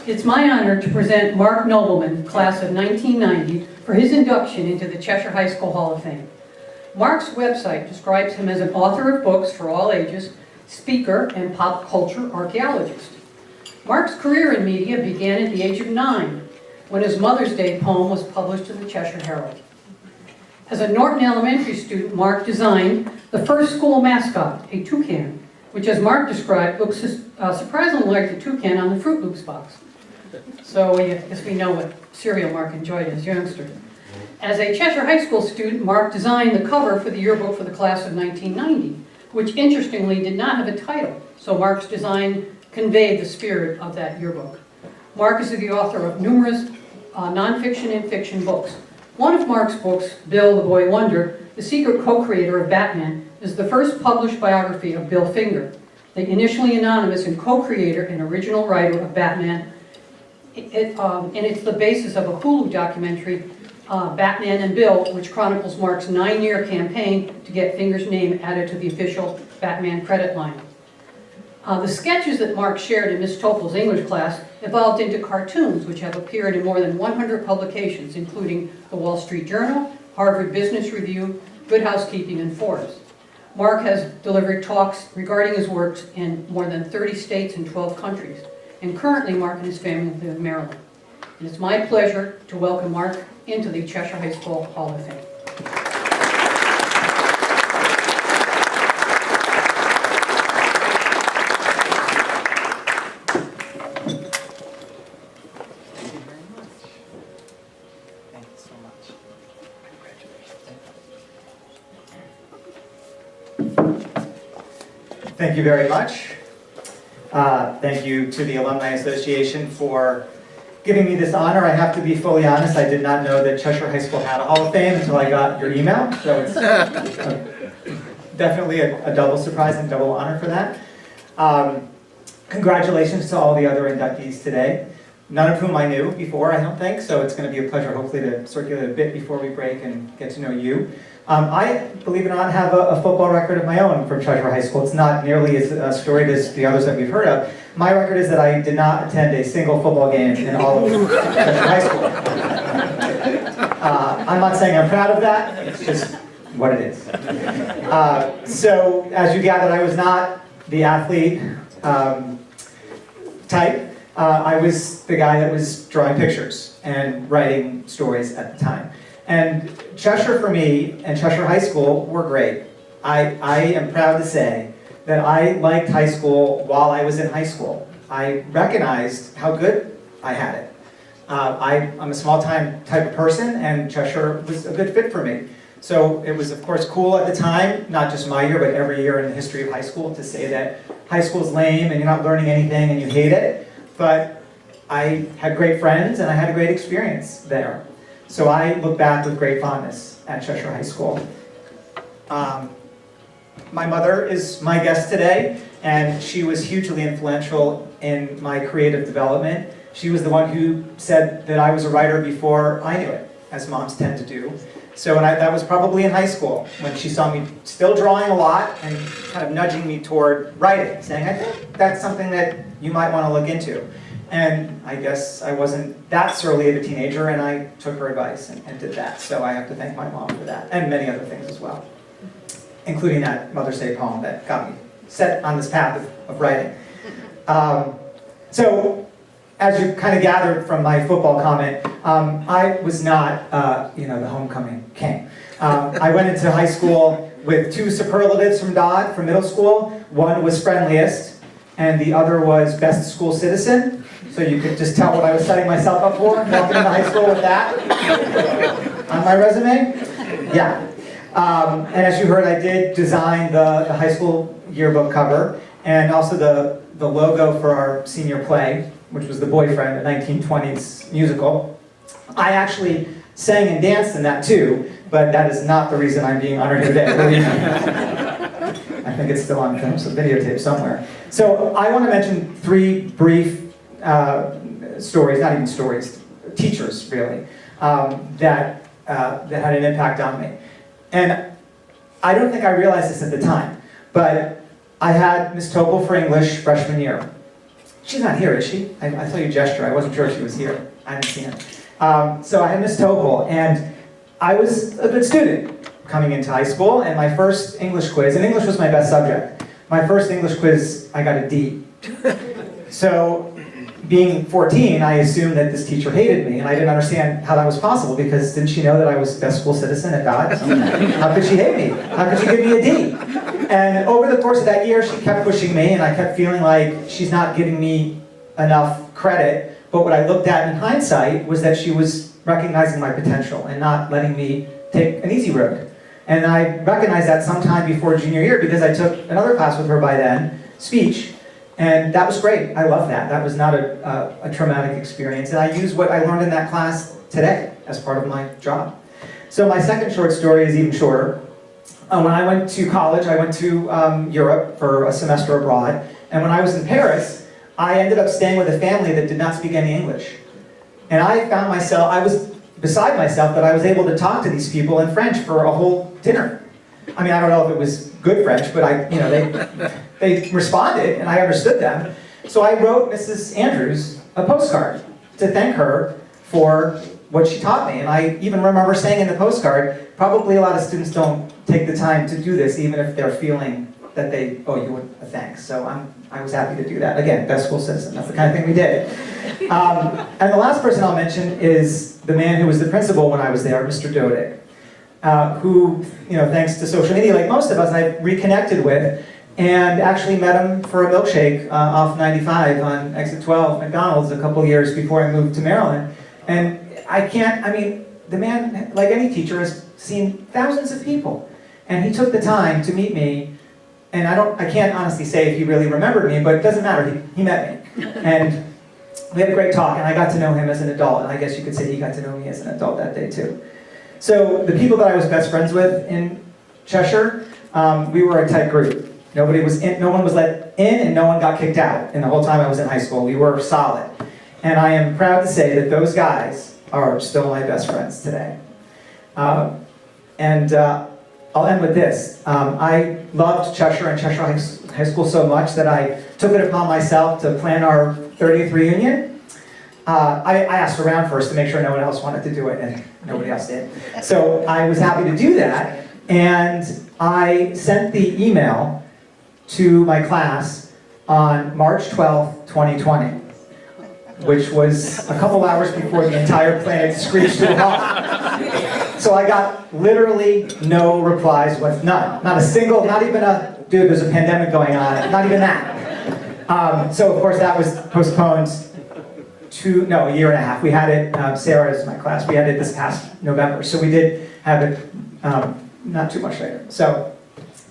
It's my honor to present Marc Nobleman, class of 1990, for his induction into the Cheshire High School Hall of Fame. Marc's website describes him as an author of books for all ages, speaker, and pop culture archaeologist. Marc's career in media began at the age of 9, when his Mother's Day poem was published in the Cheshire Herald. As a Norton Elementary student, Marc designed the first school mascot, a toucan, which, as Marc described, looks surprisingly like the toucan on the Fruit Loops box. So I guess we know what cereal Marc enjoyed as a youngster. As a Cheshire High School student, Marc designed the cover for the yearbook for the class of 1990, which interestingly did not have a title, so Marc's design conveyed the spirit of that yearbook. Marc is the author of numerous nonfiction and fiction books. One of Marc's books, Bill the Boy Wonder, the secret co-creator of Batman, is the first published biography of Bill Finger, the initially anonymous and co-creator and original writer of Batman. And it's the basis of a Hulu documentary, Batman and Bill, which chronicles Marc's 9-year campaign to get Finger's name added to the official Batman credit line. The sketches that Marc shared in Miss Topol's English class evolved into cartoons, which have appeared in more than 100 publications, including the Wall Street Journal, Harvard Business Review, Good Housekeeping, and Forbes. Marc has delivered talks regarding his works in more than 30 states and 12 countries. And currently, Marc and his family live in Maryland. And it's my pleasure to welcome Marc into the Cheshire High School Hall of Fame. Thank you very much. Thank you to the Alumni Association for giving me this honor. I have to be fully honest, I did not know that Cheshire High School had a Hall of Fame until I got your email, so it's definitely a double surprise and double honor for that. Congratulations to all the other inductees today, none of whom I knew before, I don't think, so it's going to be a pleasure hopefully to circulate a bit before we break and get to know you. I, believe it or not, have a football record of my own from Cheshire High School. It's not nearly as storied as the others that we've heard of. My record is that I did not attend a single football game in all of Cheshire High School. I'm not saying I'm proud of that, it's just what it is. So, as you gathered, I was not the athlete type. I was the guy that was drawing pictures and writing stories at the time. And Cheshire for me and Cheshire High School were great. I am proud to say that I liked high school while I was in high school. I recognized how good I had it. I'm a small-time type of person, and Cheshire was a good fit for me. So it was, of course, cool at the time, not just my year, but every year in the history of high school, to say that high school's lame and you're not learning anything and you hate it. But I had great friends and I had a great experience there. So I look back with great fondness at Cheshire High School. My mother is my guest today, and she was hugely influential in my creative development. She was the one who said that I was a writer before I knew it, as moms tend to do. So that was probably in high school, when she saw me still drawing a lot and kind of nudging me toward writing, saying, I think that's something that you might want to look into. And I guess I wasn't that surly of a teenager, and I took her advice and did that. So I have to thank my mom for that, and many other things as well, including that Mother's Day poem that got me set on this path of writing. So, as you kind of gathered from my football comment, I was not, the homecoming king. I went into high school with 2 superlatives from Dodd from middle school. One was friendliest, and the other was best school citizen. So you could just tell what I was setting myself up for, walking into high school with that on my resume. Yeah. And as you heard, I did design the high school yearbook cover, and also the logo for our senior play, which was The Boyfriend, a 1920s musical. I actually sang and danced in that too, but that is not the reason I'm being honored today. I think it's still on film, so videotape somewhere. So I want to mention 3 brief stories, not even stories, teachers really, that had an impact on me. And I don't think I realized this at the time, but I had Miss Topol for English freshman year. she's not here, is she? I saw you gesture, I wasn't sure if she was here. I hadn't seen her. So I had Miss Topol, and I was a good student coming into high school, and my first English quiz, and English was my best subject. My first English quiz, I got a D. So, being 14, I assumed that this teacher hated me, and I didn't understand how that was possible, because didn't she know that I was best school citizen at Dodge? How could she hate me? How could she give me a D? And over the course of that year, she kept pushing me, and I kept feeling like she's not giving me enough credit. But what I looked at in hindsight was that she was recognizing my potential and not letting me take an easy road. And I recognized that sometime before junior year, because I took another class with her by then, speech, and that was great. I love that. That was not a traumatic experience. And I use what I learned in that class today as part of my job. So my second short story is even shorter. When I went to college, I went to Europe for a semester abroad. And when I was in Paris, I ended up staying with a family that did not speak any English. And I found myself, I was beside myself that I was able to talk to these people in French for a whole dinner. I mean, I don't know if it was good French, but they responded, and I understood them. So I wrote Mrs. Andrews a postcard to thank her for what she taught me. And I even remember saying in the postcard, probably a lot of students don't take the time to do this, even if they're feeling that they owe you a thanks. So I was happy to do that. Again, best school citizen, that's the kind of thing we did. And the last person I'll mention is the man who was the principal when I was there, Mr. Dodig. Who, thanks to social media, like most of us, I reconnected with, and actually met him for a milkshake off 95 on exit 12 McDonald's a couple years before I moved to Maryland. And the man, like any teacher, has seen thousands of people. And he took the time to meet me, and I can't honestly say if he really remembered me, but it doesn't matter, he met me. And we had a great talk, and I got to know him as an adult, and I guess you could say he got to know me as an adult that day too. So the people that I was best friends with in Cheshire, we were a tight group. No one was let in, and no one got kicked out in the whole time I was in high school. We were solid. And I am proud to say that those guys are still my best friends today. I'll end with this. I loved Cheshire and Cheshire High School so much that I took it upon myself to plan our 30th reunion. I asked around first to make sure no one else wanted to do it, and nobody else did. So I was happy to do that, and I sent the email to my class on March 12th, 2020, which was a couple hours before the entire planet screeched to a halt. So I got literally no replies, none. Not a single, not even a, dude, there's a pandemic going on, not even that. So of course that was postponed a year and a half. We had it, Sarah is my class, we had it this past November. So we did have it not too much later. So,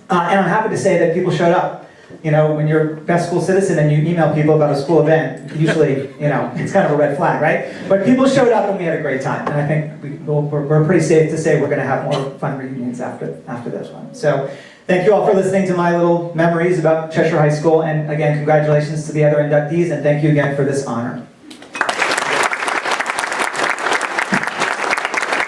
and I'm happy to say that people showed up. When you're best school citizen and you email people about a school event, usually, it's kind of a red flag, right? But people showed up and we had a great time. And I think we're pretty safe to say we're going to have more fun reunions after this one. So thank you all for listening to my little memories about Cheshire High School. And again, congratulations to the other inductees, and thank you again for this honor.